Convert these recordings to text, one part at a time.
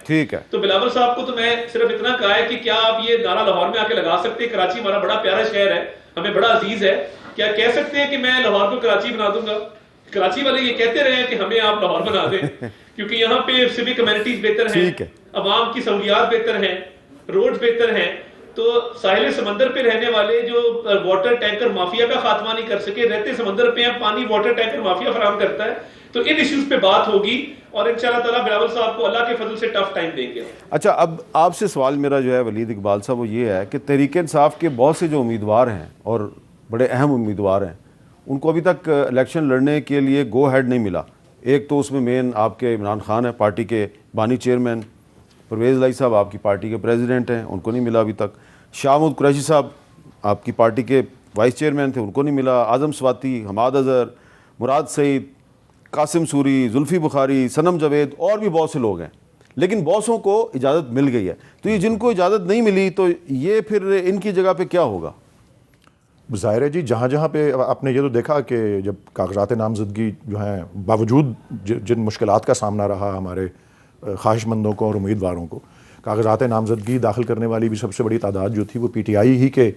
ٹھیک ہے. تو بلاول صاحب کو تو میں صرف اتنا کہا ہے کہ کیا آپ یہ نعرہ لاہور میں آ کے لگا سکتے ہیں؟ کراچی ہمارا بڑا پیارا شہر ہے, ہمیں بڑا عزیز ہے, کیا کہہ سکتے ہیں کہ میں لاہور کو کراچی بنا دوں گا؟ کراچی والے یہ کہتے رہے ہیں کہ ہمیں آپ لاہور بنا دیں, کیونکہ یہاں پہ سیوک کمیونٹیز بہتر ہیں, عوام کی سہولیات بہتر ہیں, روڈز بہتر ہیں. تو ساحل سمندر پہ رہنے والے جو واٹر ٹینکر مافیا کا خاتمہ نہیں کر سکے, رہتے سمندر پہ ہیں, پانی واٹر ٹینکر مافیا فراہم کرتا ہے. تو ان ایشوز پہ بات ہوگی اور انشاءاللہ تعالیٰ بلاول صاحب کو اللہ کے فضل سے ٹف ٹائم دیں گے. اچھا, اب آپ سے سوال میرا جو ہے ولید اقبال صاحب وہ یہ ہے کہ تحریک انصاف کے بہت سے جو امیدوار ہیں اور بڑے اہم امیدوار ہیں, ان کو ابھی تک الیکشن لڑنے کے لیے گو ہیڈ نہیں ملا. ایک تو اس میں مین آپ کے عمران خان ہے, پارٹی کے بانی چیئرمین, پرویز الہی صاحب آپ کی پارٹی کے پریزیڈنٹ ہیں, ان کو نہیں ملا ابھی تک. شاہ محمود قریشی صاحب آپ کی پارٹی کے وائس چیئرمین تھے, ان کو نہیں ملا. اعظم سواتی, حماد اظہر, مراد سعید, قاسم سوری, زلفی بخاری, صنم جاوید اور بھی بہت سے لوگ ہیں, لیکن باسوں کو اجازت مل گئی ہے. تو یہ جن کو اجازت نہیں ملی تو یہ پھر ان کی جگہ پہ کیا ہوگا؟ ظاہر ہے جی, جہاں جہاں پہ آپ نے یہ تو دیکھا کہ جب کاغذات نامزدگی جو ہیں باوجود جن مشکلات کا سامنا رہا ہمارے خواہش مندوں کو اور امیدواروں کو, کاغذات نامزدگی داخل کرنے والی بھی سب سے بڑی تعداد جو تھی وہ پی ٹی آئی ہی کے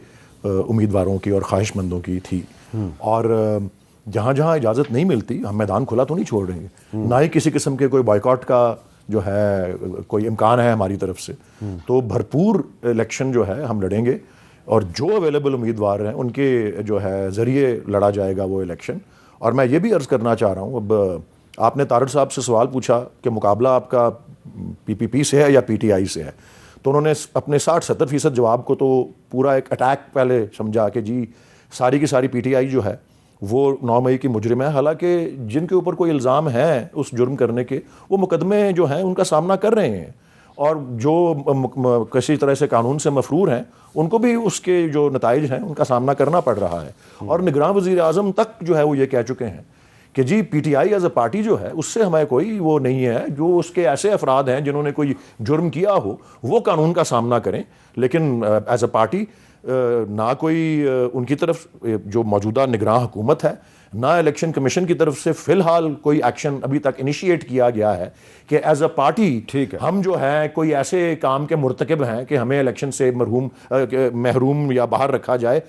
امیدواروں کی اور خواہش مندوں کی تھی. اور جہاں جہاں اجازت نہیں ملتی ہم میدان کھلا تو نہیں چھوڑ رہے ہیں, نہ ہی کسی قسم کے کوئی بائیکاٹ کا جو ہے کوئی امکان ہے ہماری طرف سے. تو بھرپور الیکشن جو ہے ہم لڑیں گے اور جو اویلیبل امیدوار ہیں ان کے جو ہے ذریعے لڑا جائے گا وہ الیکشن. اور میں یہ بھی عرض کرنا چاہ رہا ہوں, اب آپ نے طارق صاحب سے سوال پوچھا کہ مقابلہ آپ کا پی پی پی سے ہے یا پی ٹی آئی سے ہے, تو انہوں نے اپنے 60-70% جواب کو تو پورا ایک اٹیک پہلے سمجھا کہ جی ساری کی ساری پی ٹی آئی جو ہے وہ 9 مئی کی مجرم ہے. حالانکہ جن کے اوپر کوئی الزام ہے اس جرم کرنے کے, وہ مقدمے جو ہیں ان کا سامنا کر رہے ہیں, اور جو کسی طرح سے قانون سے مفرور ہیں ان کو بھی اس کے جو نتائج ہیں ان کا سامنا کرنا پڑ رہا ہے. اور نگراں وزیر اعظم تک جو ہے وہ یہ کہہ چکے ہیں کہ جی P T I as a party جو ہے اس سے ہمیں کوئی وہ نہیں ہے, جو اس کے ایسے افراد ہیں جنہوں نے کوئی جرم کیا ہو وہ قانون کا سامنا کریں, لیکن ایز اے پارٹی نہ کوئی ان کی طرف جو موجودہ نگراں حکومت ہے نہ الیکشن کمیشن کی طرف سے فی الحال کوئی ایکشن ابھی تک انیشیٹ کیا گیا ہے کہ ایز اے پارٹی ہم جو ہے کوئی ایسے کام کے مرتکب ہیں کہ ہمیں الیکشن سے محروم یا باہر رکھا جائے.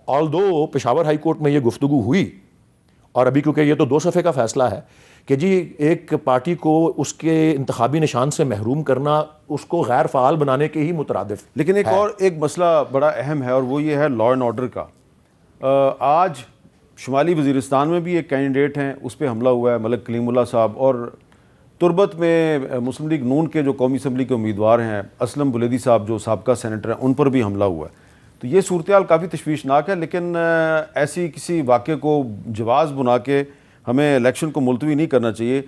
آلدو پشاور ہائی کورٹ میں یہ گفتگو ہوئی, اور ابھی کیونکہ یہ تو 2 صفحے کا فیصلہ ہے کہ جی ایک پارٹی کو اس کے انتخابی نشان سے محروم کرنا اس کو غیر فعال بنانے کے ہی مترادف. لیکن ایک مسئلہ بڑا اہم ہے اور وہ یہ ہے لا اینڈ آرڈر کا. آج شمالی وزیرستان میں بھی ایک کینڈیڈیٹ ہیں, اس پہ حملہ ہوا ہے, ملک کلیم اللہ صاحب, اور تربت میں مسلم لیگ نون کے جو قومی اسمبلی کے امیدوار ہیں اسلم بلیدی صاحب جو سابقہ سینیٹر ہیں, ان پر بھی حملہ ہوا ہے. تو یہ صورتحال کافی تشویشناک ہے, لیکن ایسی کسی واقعے کو جواز بنا کے ہمیں الیکشن کو ملتوی نہیں کرنا چاہیے.